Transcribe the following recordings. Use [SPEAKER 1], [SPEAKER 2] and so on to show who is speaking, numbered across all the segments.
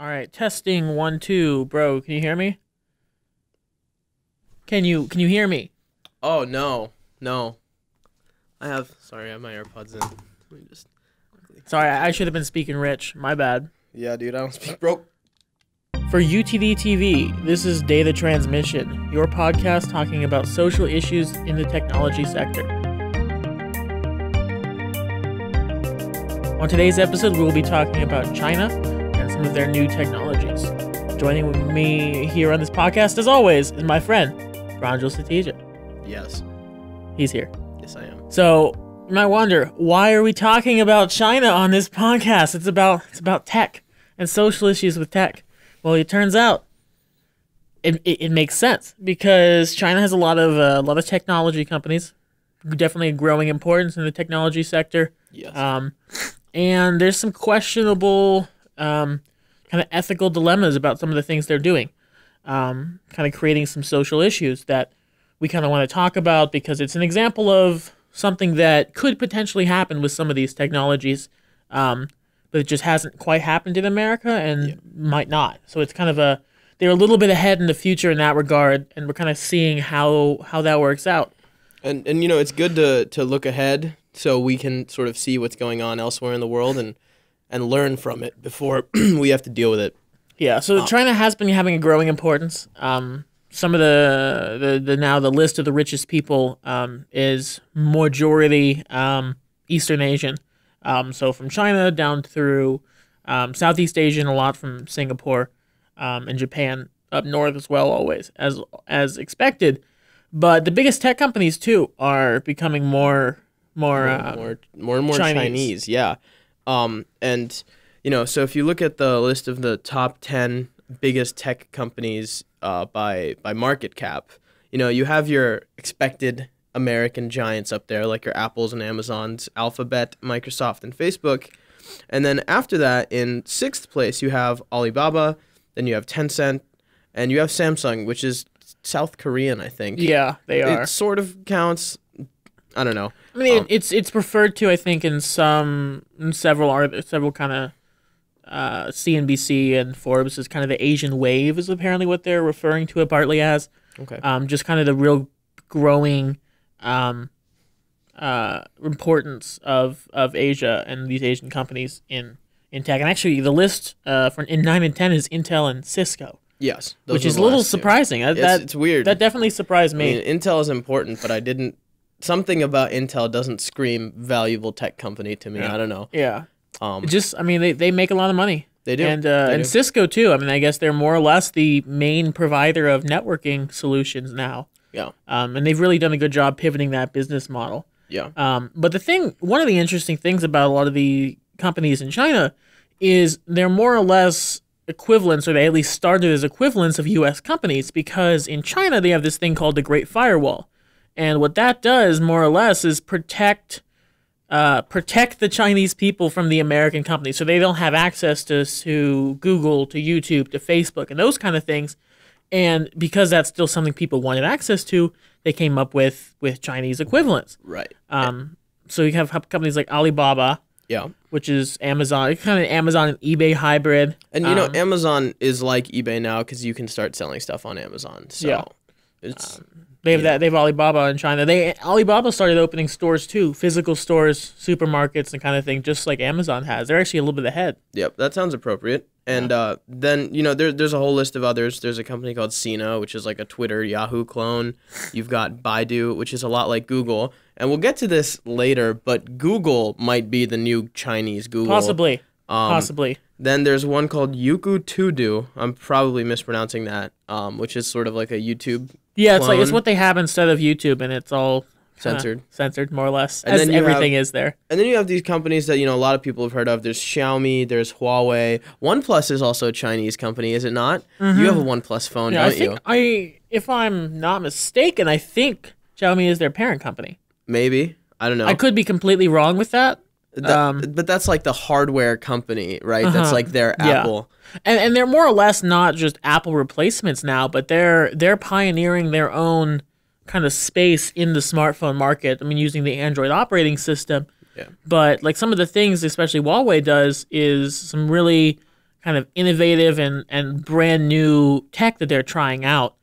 [SPEAKER 1] All right, testing 1 2, bro. Can you hear me? Can you hear me?
[SPEAKER 2] Oh no. Sorry, I have my AirPods in. Let me just quickly.
[SPEAKER 1] Sorry, I should have been speaking rich. My bad.
[SPEAKER 2] Yeah, dude, I don't speak broke.
[SPEAKER 1] For UTDTV, this is Data Transmission, your podcast talking about social issues in the technology sector. On today's episode, we will be talking about China and some of their new technologies. Joining with me here on this podcast, as always, is my friend, Pranjal Satija.
[SPEAKER 2] Yes.
[SPEAKER 1] He's here.
[SPEAKER 2] Yes, I am.
[SPEAKER 1] So, you might wonder, why are we talking about China on this podcast? It's about tech and social issues with tech. Well, it turns out it makes sense because China has a lot of technology companies, definitely a growing importance in the technology sector.
[SPEAKER 2] Yes.
[SPEAKER 1] And there's some questionable kind of ethical dilemmas about some of the things they're doing, kind of creating some social issues that we kind of want to talk about because it's an example of something that could potentially happen with some of these technologies, but it just hasn't quite happened in America and might not. So it's kind of they're a little bit ahead in the future in that regard, and we're kind of seeing how that works out.
[SPEAKER 2] And you know, it's good to look ahead so we can sort of see what's going on elsewhere in the world and learn from it before we have to deal with it.
[SPEAKER 1] Yeah, so China has been having a growing importance. Some of the list of the richest people is majority Eastern Asian. So from China down through Southeast Asia and a lot from Singapore and Japan up north as well, always as expected. But the biggest tech companies too are becoming more and more
[SPEAKER 2] Chinese. Yeah. And you know, so if you look at the list of the top 10 biggest tech companies by market cap, you know, you have your expected American giants up there, like your Apples and Amazons, Alphabet, Microsoft, and Facebook. And then after that, in 6th place, you have Alibaba, then you have Tencent, and you have Samsung, which is South Korean, I think.
[SPEAKER 1] Yeah, they are.
[SPEAKER 2] It sort of counts. I don't know.
[SPEAKER 1] I mean, it's referred to, I think, in several kind of CNBC and Forbes as kind of the Asian wave is apparently what they're referring to it partly as.
[SPEAKER 2] Okay.
[SPEAKER 1] Just kind of the real growing importance of Asia and these Asian companies in tech. And actually, the list in 9 and 10 is Intel and Cisco.
[SPEAKER 2] Yes.
[SPEAKER 1] Which is a little surprising.
[SPEAKER 2] It's weird.
[SPEAKER 1] That definitely surprised me.
[SPEAKER 2] I mean, Intel is important, but something about Intel doesn't scream valuable tech company to me.
[SPEAKER 1] Yeah.
[SPEAKER 2] I don't know.
[SPEAKER 1] Yeah. They make a lot of money.
[SPEAKER 2] They do.
[SPEAKER 1] And Cisco too. I mean, I guess they're more or less the main provider of networking solutions now.
[SPEAKER 2] Yeah.
[SPEAKER 1] And they've really done a good job pivoting that business model.
[SPEAKER 2] Yeah.
[SPEAKER 1] But one of the interesting things about a lot of the companies in China is they're more or less equivalents, or they at least started as equivalents of U.S. companies, because in China they have this thing called the Great Firewall. And what that does, more or less, is protect the Chinese people from the American companies, so they don't have access to Google, to YouTube, to Facebook, and those kind of things. And because that's still something people wanted access to, they came up with Chinese equivalents.
[SPEAKER 2] Right.
[SPEAKER 1] So you have companies like Alibaba,
[SPEAKER 2] Yeah.
[SPEAKER 1] which is Amazon, kind of Amazon and eBay hybrid.
[SPEAKER 2] And you know, Amazon is like eBay now because you can start selling stuff on Amazon. So
[SPEAKER 1] Yeah.
[SPEAKER 2] it's
[SPEAKER 1] They have that. They have Alibaba in China. Alibaba started opening stores too, physical stores, supermarkets, and kind of thing, just like Amazon has. They're actually a little bit ahead.
[SPEAKER 2] Yep, that sounds appropriate. And then, you know, there's a whole list of others. There's a company called Sina, which is like a Twitter, Yahoo clone. You've got Baidu, which is a lot like Google. And we'll get to this later, but Google might be the new Chinese Google.
[SPEAKER 1] Possibly. Possibly.
[SPEAKER 2] Then there's one called UTDTV. I'm probably mispronouncing that, which is sort of like a YouTube
[SPEAKER 1] Yeah,
[SPEAKER 2] clone.
[SPEAKER 1] it's what they have instead of YouTube, and it's all censored more or less,
[SPEAKER 2] And
[SPEAKER 1] as
[SPEAKER 2] then you
[SPEAKER 1] everything is there.
[SPEAKER 2] And then you have these companies that, you know, a lot of people have heard of. There's Xiaomi, there's Huawei. OnePlus is also a Chinese company, is it not? You have a OnePlus phone,
[SPEAKER 1] Yeah,
[SPEAKER 2] don't
[SPEAKER 1] if I'm not mistaken, I think Xiaomi is their parent company.
[SPEAKER 2] Maybe. I don't know.
[SPEAKER 1] I could be completely wrong with that.
[SPEAKER 2] But that's like the hardware company, right? That's like their Apple.
[SPEAKER 1] And they're more or less not just Apple replacements now, but they're pioneering their own kind of space in the smartphone market. I mean, using the Android operating system.
[SPEAKER 2] Yeah.
[SPEAKER 1] But like some of the things, especially Huawei does, is some really kind of innovative and brand new tech that they're trying out.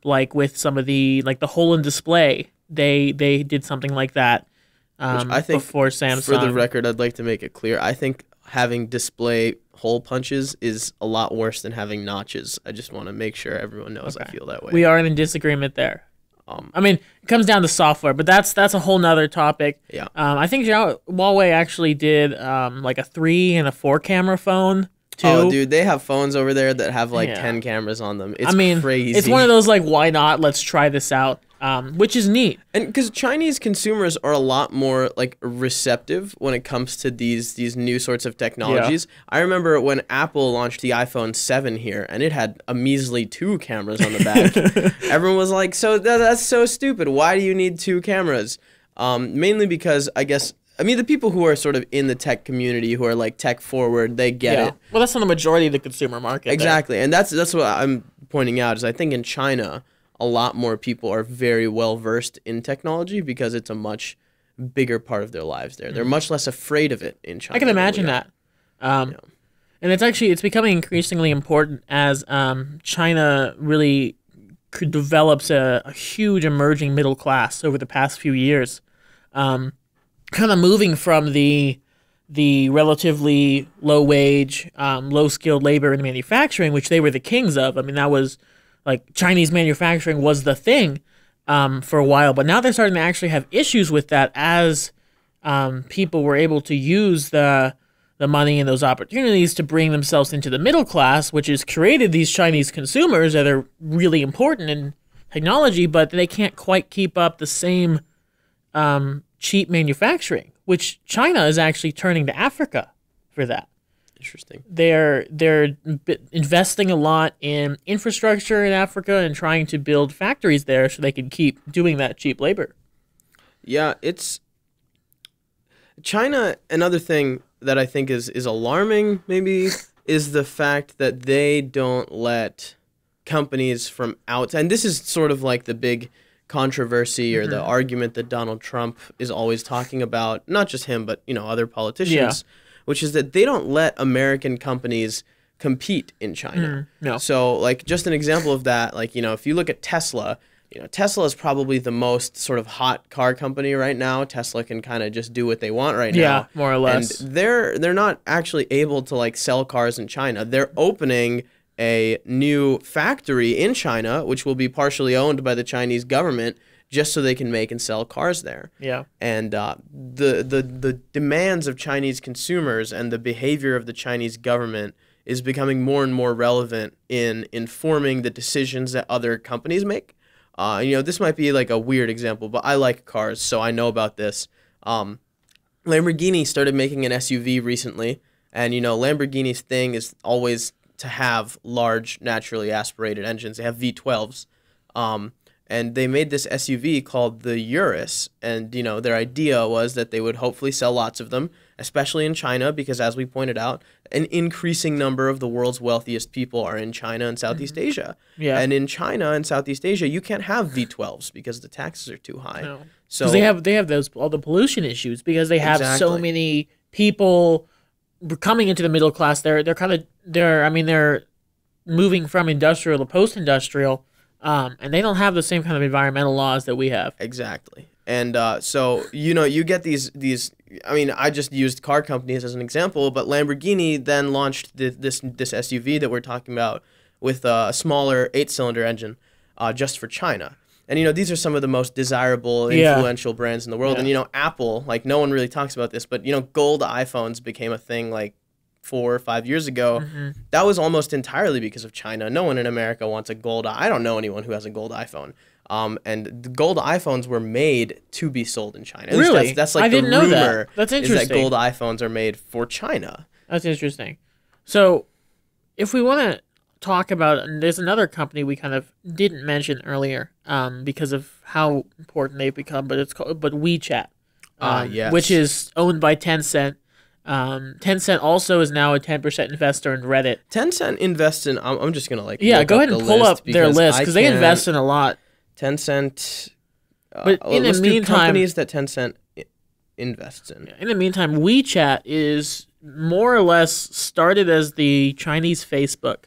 [SPEAKER 1] Like with some of the HoloLens display, they did something like that.
[SPEAKER 2] Which I think,
[SPEAKER 1] before Samsung.
[SPEAKER 2] for the record, I'd like to make it clear. I think having display hole punches is a lot worse than having notches. I just want to make sure everyone knows I feel that way.
[SPEAKER 1] We are in disagreement there. I mean, it comes down to software, but that's a whole nother topic.
[SPEAKER 2] Yeah.
[SPEAKER 1] I think Huawei actually did like a 3 and a 4 camera phone too.
[SPEAKER 2] Oh, dude, they have phones over there that have like 10 cameras on them. It's crazy.
[SPEAKER 1] It's one of those like, why not? Let's try this out. Which is neat.
[SPEAKER 2] And because Chinese consumers are a lot more like receptive when it comes to these new sorts of technologies. Yeah. I remember when Apple launched the iPhone 7 here, and it had a measly 2 cameras on the back. Everyone was like, that's so stupid. Why do you need 2 cameras? Mainly because the people who are sort of in the tech community, who are like tech forward, they get it.
[SPEAKER 1] Well, that's not the majority of the consumer market.
[SPEAKER 2] Exactly.
[SPEAKER 1] There.
[SPEAKER 2] And that's what I'm pointing out is I think in China, a lot more people are very well versed in technology because it's a much bigger part of their lives there. They're much less afraid of it in China.
[SPEAKER 1] I can imagine that. And it's becoming increasingly important as China really develops a huge emerging middle class over the past few years. Kind of moving from the relatively low wage, low skilled labor in manufacturing, which they were the kings of. I mean, that was like Chinese manufacturing was the thing for a while, but now they're starting to actually have issues with that as people were able to use the money and those opportunities to bring themselves into the middle class, which has created these Chinese consumers that are really important in technology, but they can't quite keep up the same cheap manufacturing, which China is actually turning to Africa for that.
[SPEAKER 2] Interesting.
[SPEAKER 1] They're investing a lot in infrastructure in Africa and trying to build factories there so they can keep doing that cheap labor.
[SPEAKER 2] Yeah, it's China. Another thing that I think is alarming, maybe, is the fact that they don't let companies from out. And this is sort of like the big controversy or the argument that Donald Trump is always talking about. Not just him, but other politicians. Yeah. Which is that they don't let American companies compete in China.
[SPEAKER 1] No.
[SPEAKER 2] So, like, just an example of that, like, if you look at Tesla, Tesla is probably the most sort of hot car company right now. Tesla can kind of just do what they want right now.
[SPEAKER 1] Yeah, more or less.
[SPEAKER 2] And they're not actually able to, like, sell cars in China. They're opening a new factory in China, which will be partially owned by the Chinese government, just so they can make and sell cars there.
[SPEAKER 1] Yeah.
[SPEAKER 2] And the demands of Chinese consumers and the behavior of the Chinese government is becoming more and more relevant in informing the decisions that other companies make. This might be like a weird example, but I like cars, so I know about this. Lamborghini started making an SUV recently, and Lamborghini's thing is always to have large, naturally aspirated engines. They have V12s. And they made this SUV called the Urus, and their idea was that they would hopefully sell lots of them, especially in China, because as we pointed out, an increasing number of the world's wealthiest people are in China and Southeast Asia. Yeah. And in China and Southeast Asia, you can't have V12s because the taxes are too high. No. So
[SPEAKER 1] they have all the pollution issues because they have so many people coming into the middle class. They're moving from industrial to post-industrial. And they don't have the same kind of environmental laws that we have.
[SPEAKER 2] Exactly. And so, you get these I just used car companies as an example, but Lamborghini then launched this SUV that we're talking about with a smaller 8-cylinder engine just for China. And, these are some of the most desirable, influential brands in the world. Yeah. And, Apple, like, no one really talks about this, but, gold iPhones became a thing, like, 4 or 5 years ago. That was almost entirely because of China. No one in America wants a gold. I don't know anyone who has a gold iPhone. And the gold iPhones were made to be sold in China.
[SPEAKER 1] Really?
[SPEAKER 2] That's like
[SPEAKER 1] I didn't
[SPEAKER 2] the rumor.
[SPEAKER 1] Know that. That's interesting.
[SPEAKER 2] Is that gold iPhones are made for China.
[SPEAKER 1] That's interesting. So, if we want to talk about, there's another company we kind of didn't mention earlier, because of how important they've become, but WeChat,
[SPEAKER 2] yes.
[SPEAKER 1] which is owned by Tencent. Tencent also is now a 10% investor in Reddit.
[SPEAKER 2] Tencent invests in. I'm just gonna
[SPEAKER 1] go ahead and pull up their list because they invest in a lot.
[SPEAKER 2] Tencent.
[SPEAKER 1] But in the meantime,
[SPEAKER 2] companies that Tencent invests in.
[SPEAKER 1] In the meantime, WeChat is more or less started as the Chinese Facebook,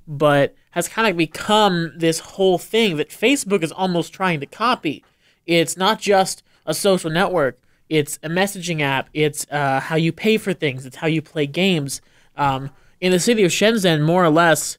[SPEAKER 1] but has kind of become this whole thing that Facebook is almost trying to copy. It's not just a social network. It's a messaging app. It's how you pay for things. It's how you play games. In the city of Shenzhen, more or less,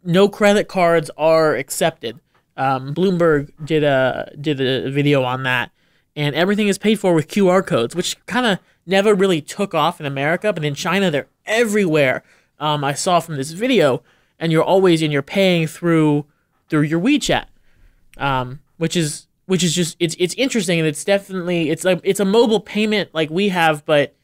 [SPEAKER 1] no credit cards are accepted. Bloomberg did a video on that, and everything is paid for with QR codes, which kind of never really took off in America, but in China they're everywhere. I saw from this video, and you're paying through your WeChat, which is just it's interesting, and it's definitely it's a mobile payment like we have, but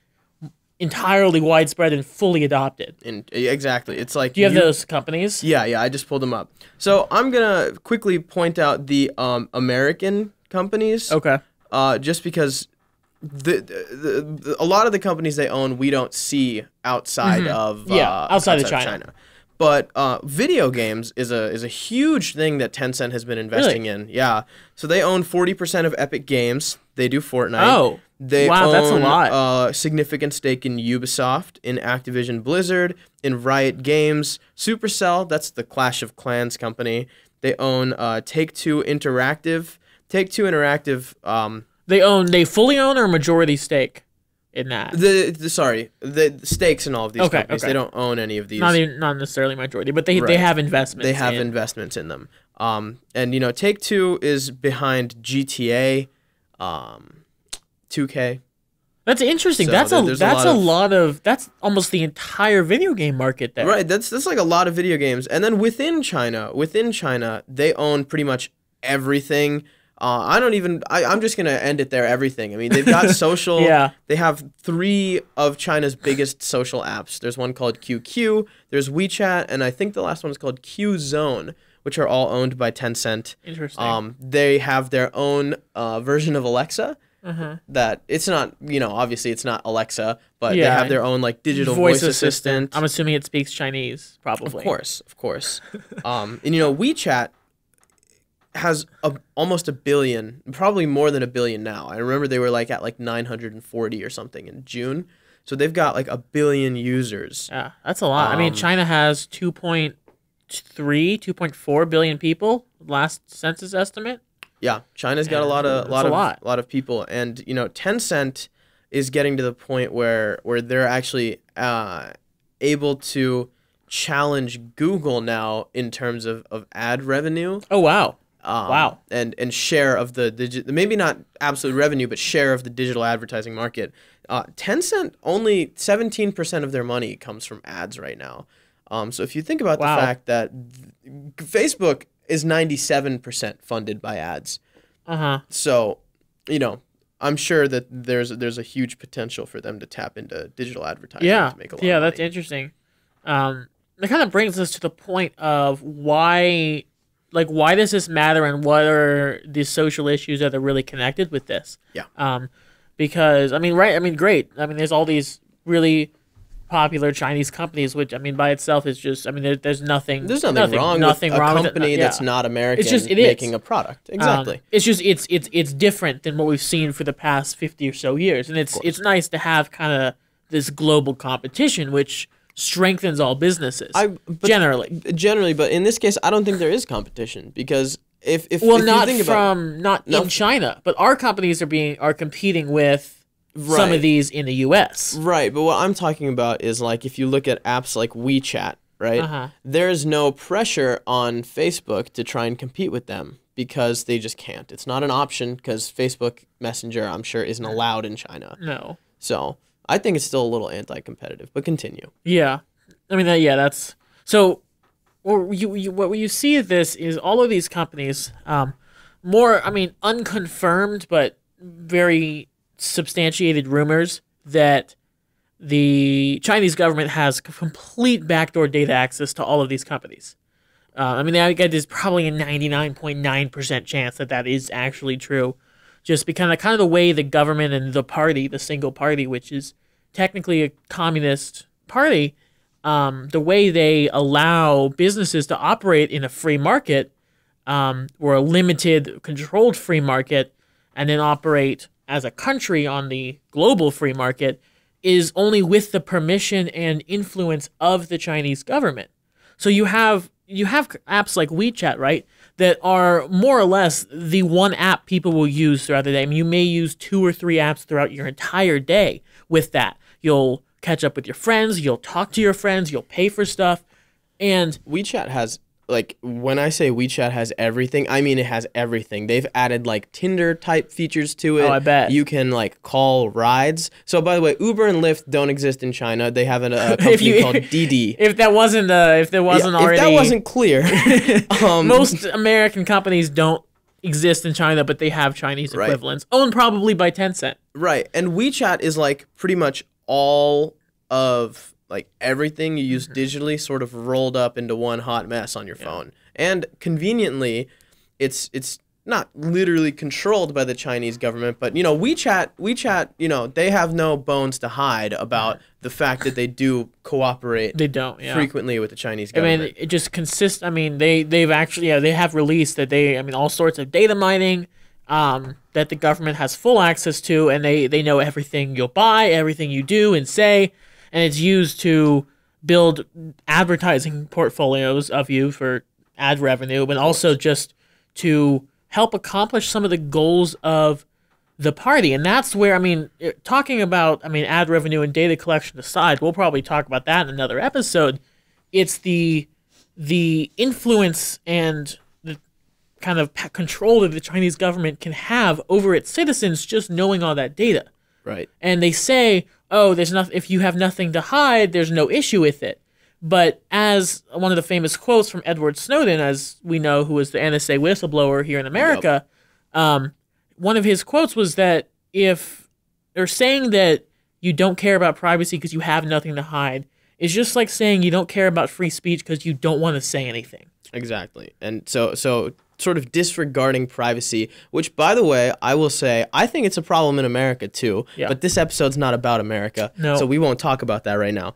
[SPEAKER 1] entirely widespread and fully adopted.
[SPEAKER 2] And exactly, it's like,
[SPEAKER 1] do you have those companies?
[SPEAKER 2] Yeah, I just pulled them up. So I'm gonna quickly point out the American companies.
[SPEAKER 1] Okay.
[SPEAKER 2] Just because a lot of the companies they own we don't see outside of
[SPEAKER 1] outside of China.
[SPEAKER 2] But video games is a huge thing that Tencent has been investing in. Yeah. So they own 40% of Epic Games. They do Fortnite.
[SPEAKER 1] Oh.
[SPEAKER 2] They
[SPEAKER 1] wow,
[SPEAKER 2] own
[SPEAKER 1] that's a lot.
[SPEAKER 2] A significant stake in Ubisoft, in Activision Blizzard, in Riot Games, Supercell, that's the Clash of Clans company. They own Take-Two Interactive. Take-Two Interactive
[SPEAKER 1] They fully own or majority stake in that?
[SPEAKER 2] The stakes in all of these companies.
[SPEAKER 1] Okay.
[SPEAKER 2] They don't own any of these.
[SPEAKER 1] Not necessarily majority, but they have investments.
[SPEAKER 2] They have investments in them. And Take-Two is behind GTA, 2K.
[SPEAKER 1] That's interesting.
[SPEAKER 2] So
[SPEAKER 1] that's that's almost the entire video game market there.
[SPEAKER 2] Right. That's like a lot of video games. And then within China, they own pretty much everything. I'm just going to end it there, everything. I mean, they've got social.
[SPEAKER 1] Yeah.
[SPEAKER 2] They have 3 of China's biggest social apps. There's one called QQ, there's WeChat, and I think the last one is called QZone, which are all owned by Tencent.
[SPEAKER 1] Interesting.
[SPEAKER 2] They have their own version of Alexa. That it's not, obviously it's not Alexa, but they have their own like digital voice assistant.
[SPEAKER 1] I'm assuming it speaks Chinese, probably.
[SPEAKER 2] Of course. And WeChat has almost 1 billion, probably more than 1 billion now. I remember they were at 940 or something in June. So they've got 1 billion users.
[SPEAKER 1] Yeah, that's a lot. I mean, China has 2.4 billion people, last census estimate.
[SPEAKER 2] Yeah, China's got a lot of people, and Tencent is getting to the point where they're actually able to challenge Google now in terms of ad revenue.
[SPEAKER 1] Oh wow. Wow.
[SPEAKER 2] And share of the maybe not absolute revenue, but share of the digital advertising market. Tencent, only 17% of their money comes from ads right now. So if you think about the fact that Facebook is 97% funded by ads. So, I'm sure that there's a huge potential for them to tap into digital advertising to make a lot of money.
[SPEAKER 1] That's interesting. That kind of brings us to the point of why does this matter, and what are the social issues that are really connected with this?
[SPEAKER 2] Yeah.
[SPEAKER 1] Because great. There's all these really popular Chinese companies, which by itself is just there's nothing wrong with a
[SPEAKER 2] company that's not American.
[SPEAKER 1] It's just
[SPEAKER 2] making a product. Exactly.
[SPEAKER 1] It's just it's different than what we've seen for the past 50 or so years, and it's nice to have kind of this global competition, which strengthens all businesses generally. But
[SPEAKER 2] in this case, I don't think there is competition, because if
[SPEAKER 1] not in China, but our companies are competing with some of these in the U.S.
[SPEAKER 2] Right, but what I'm talking about is if you look at apps like WeChat, right? There's no pressure on Facebook to try and compete with them, because they just can't. It's not an option, because Facebook Messenger, I'm sure, isn't allowed in China.
[SPEAKER 1] No.
[SPEAKER 2] So I think it's still a little anti-competitive, but continue.
[SPEAKER 1] Yeah. That's... So what you see of this is all of these companies, unconfirmed, but very substantiated rumors that the Chinese government has complete backdoor data access to all of these companies. There's probably a 99.9% chance that is actually true, just because kind of the way the government and the single party, which is technically a communist party, the way they allow businesses to operate in a free market, or a limited, controlled free market, and then operate as a country on the global free market, is only with the permission and influence of the Chinese government. So you have apps like WeChat, right, that are more or less the one app people will use throughout the day. I mean, you may use 2 or 3 apps throughout your entire day with that. You'll catch up with your friends, you'll talk to your friends, you'll pay for stuff, and
[SPEAKER 2] WeChat has, like, when I say WeChat has everything, I mean it has everything. They've added, like, Tinder-type features to it.
[SPEAKER 1] Oh, I bet.
[SPEAKER 2] You can, like, call rides. So, by the way, Uber and Lyft don't exist in China. They have a company called Didi.
[SPEAKER 1] If that wasn't already...
[SPEAKER 2] If that wasn't clear...
[SPEAKER 1] most American companies don't exist in China, but they have Chinese equivalents, owned probably by Tencent.
[SPEAKER 2] Right, and WeChat is, like, pretty much all of... like everything you use digitally sort of rolled up into one hot mess on your phone. And conveniently, it's not literally controlled by the Chinese government, but WeChat, they have no bones to hide about the fact that they do cooperate.
[SPEAKER 1] They don't,
[SPEAKER 2] frequently with the Chinese government.
[SPEAKER 1] I mean, it just consists. I mean, they've actually they have released that all sorts of data mining that the government has full access to, and they know everything you'll buy, everything you do and say. And it's used to build advertising portfolios of you for ad revenue, but also just to help accomplish some of the goals of the party. And that's where, talking about, ad revenue and data collection aside, we'll probably talk about that in another episode. It's the influence and the kind of control that the Chinese government can have over its citizens just knowing all that data.
[SPEAKER 2] Right.
[SPEAKER 1] And they say, oh, if you have nothing to hide, there's no issue with it. But as one of the famous quotes from Edward Snowden, as we know, who was the NSA whistleblower here in America, one of his quotes was that if they're saying that you don't care about privacy because you have nothing to hide, is just like saying you don't care about free speech because you don't want to say anything.
[SPEAKER 2] Exactly. And so sort of disregarding privacy, which, by the way, I will say, I think it's a problem in America too, but this episode's not about America, so we won't talk about that right now.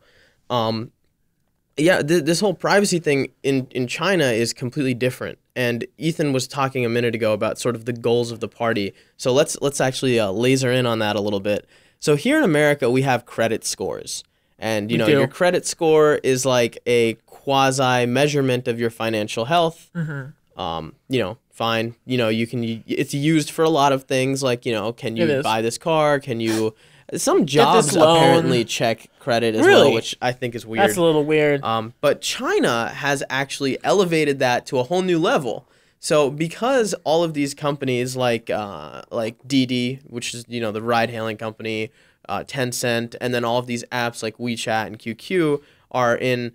[SPEAKER 2] This whole privacy thing in China is completely different, and Ethan was talking a minute ago about sort of the goals of the party, so let's actually laser in on that a little bit. So here in America, we have credit scores, and your credit score is like a quasi measurement of your financial health. Fine. It's used for a lot of things, like, can you buy this car? Can you, some jobs apparently check credit as well, which I think is weird.
[SPEAKER 1] That's a little weird.
[SPEAKER 2] But China has actually elevated that to a whole new level. So because all of these companies like Didi, which is, the ride hailing company, Tencent, and then all of these apps like WeChat and QQ are in,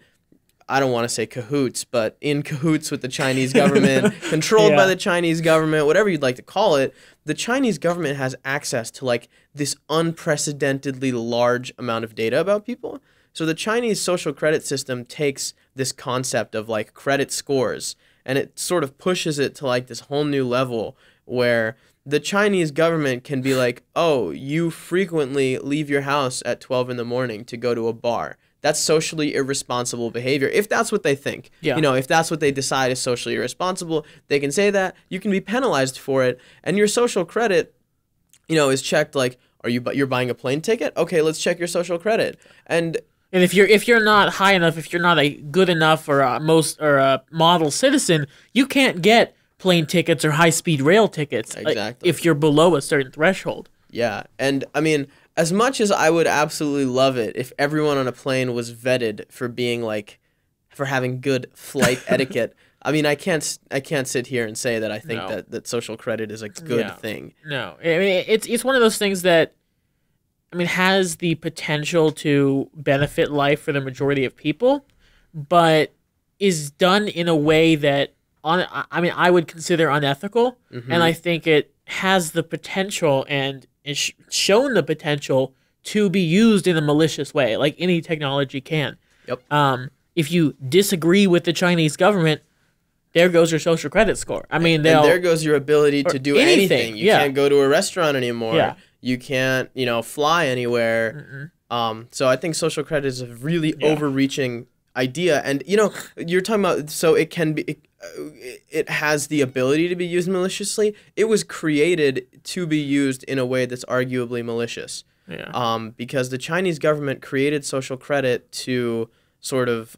[SPEAKER 2] I don't want to say cahoots, but in cahoots with the Chinese government, controlled by the Chinese government, whatever you'd like to call it, the Chinese government has access to, like, this unprecedentedly large amount of data about people. So the Chinese social credit system takes this concept of, like, credit scores, and it sort of pushes it to, like, this whole new level where the Chinese government can be like, oh, you frequently leave your house at 12 in the morning to go to a bar. That's socially irresponsible behavior, if that's what they think. If that's what they decide is socially irresponsible, they can say that. You can be penalized for it, and your social credit, is checked. Like, you're buying a plane ticket? Okay, let's check your social credit. And
[SPEAKER 1] if you're not high enough, if you're not a good enough or a model citizen, you can't get plane tickets or high-speed rail tickets.
[SPEAKER 2] Exactly.
[SPEAKER 1] If you're below a certain threshold.
[SPEAKER 2] Yeah, and as much as I would absolutely love it if everyone on a plane was vetted for being for having good flight etiquette, I can't sit here and say that I think that social credit is a good thing.
[SPEAKER 1] No, it's one of those things that, has the potential to benefit life for the majority of people, but is done in a way that I would consider unethical, and I think it has the potential and is shown the potential to be used in a malicious way, like any technology can.
[SPEAKER 2] Yep.
[SPEAKER 1] If you disagree with the Chinese government, there goes your social credit score.
[SPEAKER 2] And there goes your ability to do anything. You can't go to a restaurant anymore.
[SPEAKER 1] Yeah.
[SPEAKER 2] You can't, fly anywhere. So I think social credit is a really overreaching idea. And, you're talking about, so it can be... It has the ability to be used maliciously. It was created to be used in a way that's arguably malicious.
[SPEAKER 1] Yeah.
[SPEAKER 2] Because the Chinese government created social credit to sort of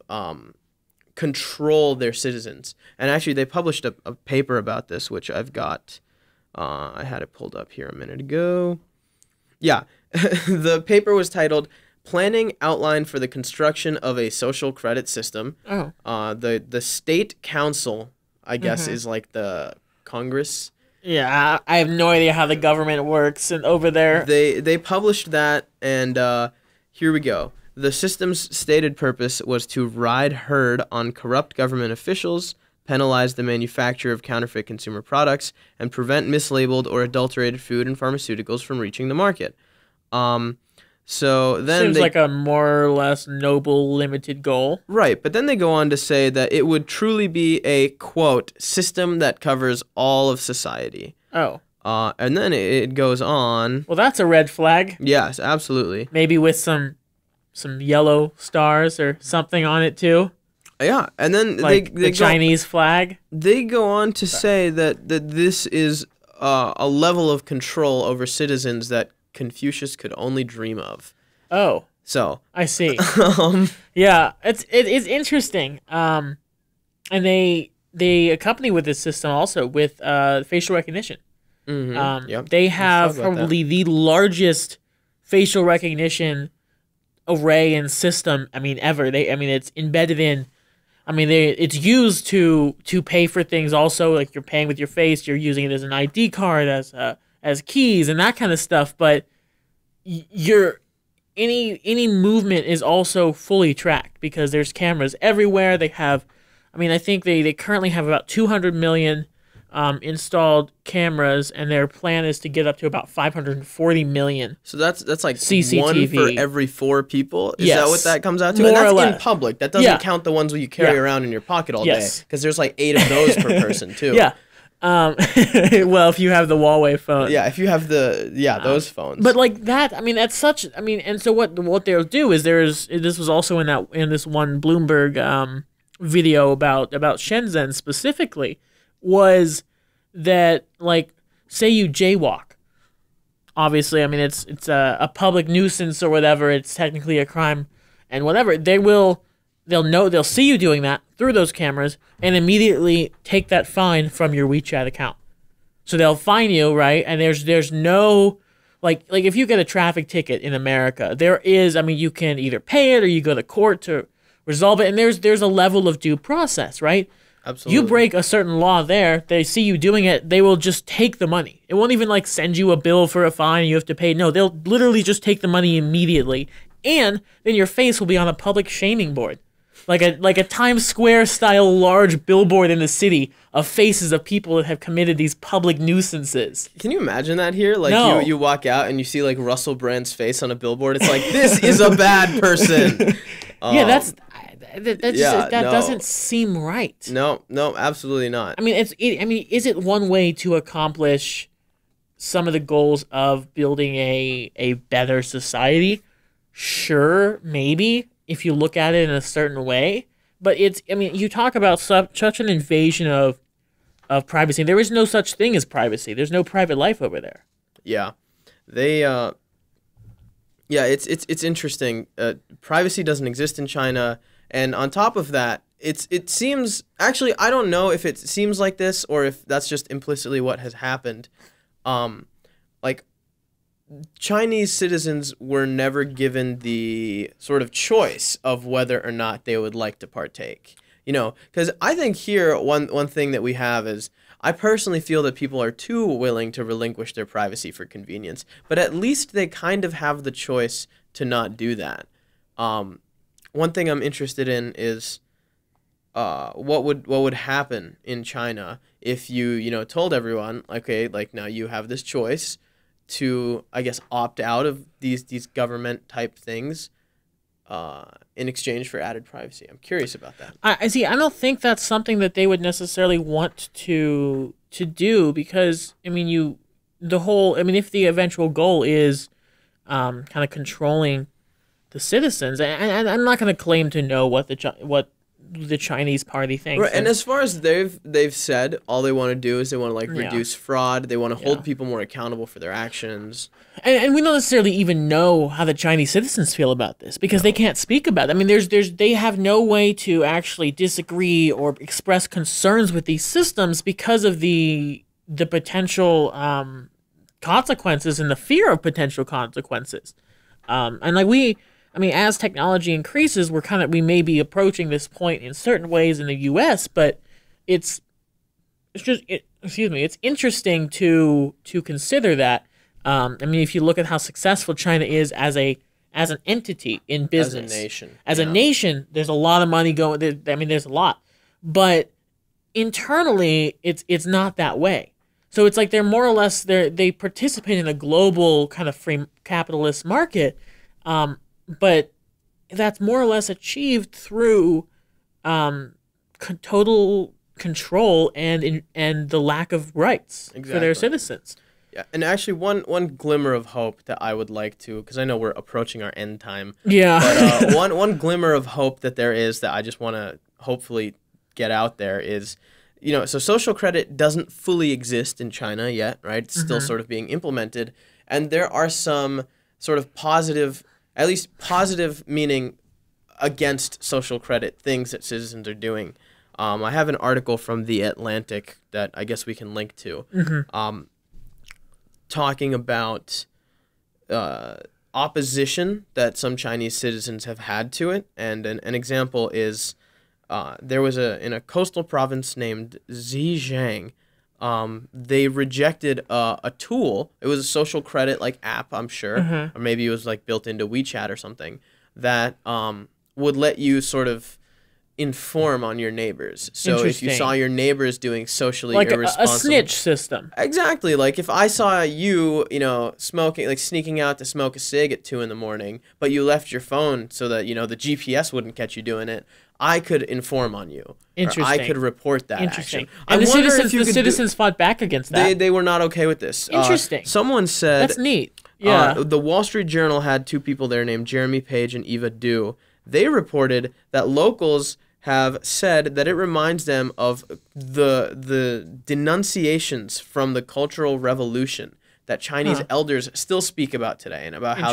[SPEAKER 2] control their citizens. And actually, they published a paper about this, which I've got. I had it pulled up here a minute ago. Yeah, the paper was titled "Planning Outline for the Construction of a Social Credit System."
[SPEAKER 1] Oh.
[SPEAKER 2] The State Council, I guess, is like the Congress.
[SPEAKER 1] Yeah, I have no idea how the government works and over there.
[SPEAKER 2] They published that, and here we go. The system's stated purpose was to ride herd on corrupt government officials, penalize the manufacture of counterfeit consumer products, and prevent mislabeled or adulterated food and pharmaceuticals from reaching the market. So then
[SPEAKER 1] Seems like a more or less noble, limited goal.
[SPEAKER 2] Right, but then they go on to say that it would truly be a, quote, system that covers all of society.
[SPEAKER 1] Oh.
[SPEAKER 2] And then it goes on.
[SPEAKER 1] Well, that's a red flag.
[SPEAKER 2] Yes, absolutely.
[SPEAKER 1] Maybe with some yellow stars or something on it too.
[SPEAKER 2] Yeah, and then
[SPEAKER 1] like
[SPEAKER 2] they
[SPEAKER 1] the Chinese flag.
[SPEAKER 2] They go on to say that this is a level of control over citizens that Confucius could only dream of.
[SPEAKER 1] Oh,
[SPEAKER 2] so
[SPEAKER 1] I see. Yeah, it's interesting. And they accompany with this system also with facial recognition.
[SPEAKER 2] Yep.
[SPEAKER 1] They have probably the largest facial recognition array and system. Ever. It's embedded in. It's used to pay for things. Also, like you're paying with your face. You're using it as an ID card, as keys and that kind of stuff. But any movement is also fully tracked because there's cameras everywhere. They have, I think they currently have about 200 million installed cameras, and their plan is to get up to about 540 million.
[SPEAKER 2] So that's like
[SPEAKER 1] CCTV.
[SPEAKER 2] one for every 4 people. Is
[SPEAKER 1] Yes.
[SPEAKER 2] that what that comes out to?
[SPEAKER 1] More
[SPEAKER 2] and that's
[SPEAKER 1] or less.
[SPEAKER 2] in public. That doesn't
[SPEAKER 1] Yeah.
[SPEAKER 2] count the ones where you carry
[SPEAKER 1] Yeah.
[SPEAKER 2] around in your pocket all
[SPEAKER 1] Yes.
[SPEAKER 2] day, because there's like 8 of those per person too.
[SPEAKER 1] Yeah. Well, if you have the Huawei phone.
[SPEAKER 2] Yeah, if you have those phones.
[SPEAKER 1] But like that, that's such. And so what they'll do is this was also in this one Bloomberg video about Shenzhen specifically, was that, like, say you jaywalk. Obviously, it's a public nuisance or whatever. It's technically a crime, and whatever they'll see you doing that through those cameras and immediately take that fine from your WeChat account. So they'll fine you, right? And there's no like if you get a traffic ticket in America, there is, you can either pay it or you go to court to resolve it, and there's a level of due process, right?
[SPEAKER 2] Absolutely.
[SPEAKER 1] You break a certain law there, they see you doing it, they will just take the money. It won't even like send you a bill for a fine you have to pay. No, they'll literally just take the money immediately. And then your face will be on a public shaming board. Like a Times Square style large billboard in the city of faces of people that have committed these public nuisances.
[SPEAKER 2] Can you imagine that here? Like
[SPEAKER 1] No.
[SPEAKER 2] you walk out and you see like Russell Brand's face on a billboard. It's like, this is a bad person.
[SPEAKER 1] Yeah, that
[SPEAKER 2] no.
[SPEAKER 1] doesn't seem right.
[SPEAKER 2] No, absolutely not.
[SPEAKER 1] Is it one way to accomplish some of the goals of building a better society? Sure, maybe, if you look at it in a certain way. But you talk about such an invasion of privacy. There is no such thing as privacy. There's no private life over there.
[SPEAKER 2] Yeah. It's interesting. Privacy doesn't exist in China. And on top of that, it seems, actually, I don't know if it seems like this or if that's just implicitly what has happened. Like, Chinese citizens were never given the sort of choice of whether or not they would like to partake. Because I think here, one thing that we have is, I personally feel that people are too willing to relinquish their privacy for convenience, but at least they kind of have the choice to not do that. One thing I'm interested in is what would happen in China if you told everyone, okay, like, now you have this choice to, I guess, opt out of these government type things in exchange for added privacy. I'm curious about that.
[SPEAKER 1] I see. I don't think that's something that they would necessarily want to do, because if the eventual goal is kind of controlling the citizens, and I'm not going to claim to know what the Chinese party thinks.
[SPEAKER 2] Right, and as far as they've said, all they want to do is they want to like reduce fraud. They want to hold people more accountable for their actions.
[SPEAKER 1] And we don't necessarily even know how the Chinese citizens feel about this because they can't speak about it. I mean, they have no way to actually disagree or express concerns with these systems because of the potential consequences and the fear of potential consequences. And like as technology increases, we may be approaching this point in certain ways in the U.S., but it's interesting to consider that. I mean, if you look at how successful China is as an entity in business, as a nation, there's a lot of money going there. I mean, there's a lot, but internally, it's not that way. So it's like they're more or less they participate in a global kind of free capitalist market, but that's more or less achieved through total control and the lack of rights for their citizens.
[SPEAKER 2] Yeah, and actually, one glimmer of hope that I would like to, because I know we're approaching our end time.
[SPEAKER 1] Yeah.
[SPEAKER 2] But one glimmer of hope that there is that I just want to hopefully get out there is, so social credit doesn't fully exist in China yet, right? It's still sort of being implemented, and there are some sort of positive, at least positive meaning against social credit things that citizens are doing. I have an article from The Atlantic that I guess we can link to. Talking about opposition that some Chinese citizens have had to it, and an example is there was in a coastal province named Zhejiang, they rejected a tool. It was a social credit like app, I'm sure, or maybe it was like built into WeChat or something that would let you sort of inform on your neighbors. So if you saw your neighbors doing socially irresponsible,
[SPEAKER 1] a snitch system.
[SPEAKER 2] Exactly. Like if I saw you, smoking, like sneaking out to smoke a cig at 2 a.m, but you left your phone so that the GPS wouldn't catch you doing it, I could inform on you.
[SPEAKER 1] Interesting.
[SPEAKER 2] Or I could report that action.
[SPEAKER 1] And the citizens fought back against that.
[SPEAKER 2] They were not okay with this.
[SPEAKER 1] Interesting.
[SPEAKER 2] Someone said
[SPEAKER 1] that's neat. Yeah.
[SPEAKER 2] The Wall Street Journal had 2 people there named Jeremy Page and Eva Du. They reported that locals have said that it reminds them of the denunciations from the Cultural Revolution that Chinese elders still speak about today, and about how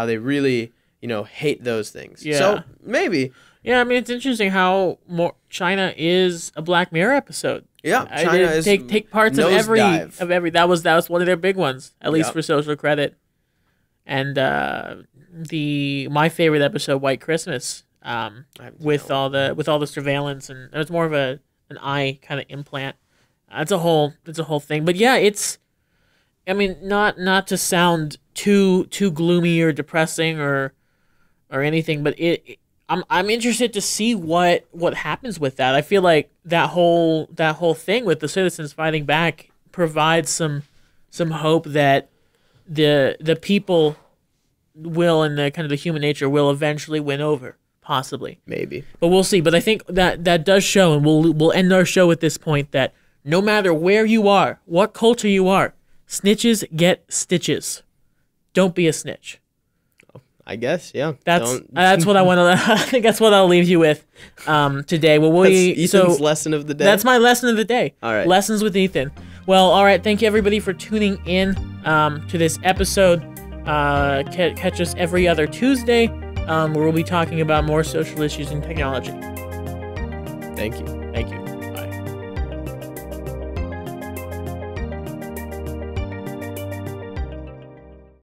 [SPEAKER 2] they really hate those things.
[SPEAKER 1] Yeah.
[SPEAKER 2] So maybe.
[SPEAKER 1] Yeah, I mean it's interesting how China is a Black Mirror episode.
[SPEAKER 2] Yeah, China is
[SPEAKER 1] take parts of every that was one of their big ones, at least for social credit. And my favorite episode, White Christmas. With all the surveillance, and it was more of an eye kind of implant. It's a whole thing. But yeah, not to sound too gloomy or depressing or anything, but I'm interested to see what happens with that. I feel like that whole thing with the citizens fighting back provides some hope that the people will, and the kind of the human nature will eventually win over. Possibly.
[SPEAKER 2] Maybe. But
[SPEAKER 1] we'll see. But I think that does show, and we'll end our show at this point, that no matter where you are, what culture you are, snitches get stitches. Don't be a snitch.
[SPEAKER 2] I guess, yeah.
[SPEAKER 1] That's what I want to. I think that's what I'll leave you with today. Well,
[SPEAKER 2] that's Ethan's lesson of the day.
[SPEAKER 1] That's my lesson of the day.
[SPEAKER 2] All right.
[SPEAKER 1] Lessons with Ethan. Well, all right. Thank you everybody for tuning in to this episode. Catch us every other Tuesday. Where we'll be talking about more social issues and technology.
[SPEAKER 2] Thank you.
[SPEAKER 1] Thank you.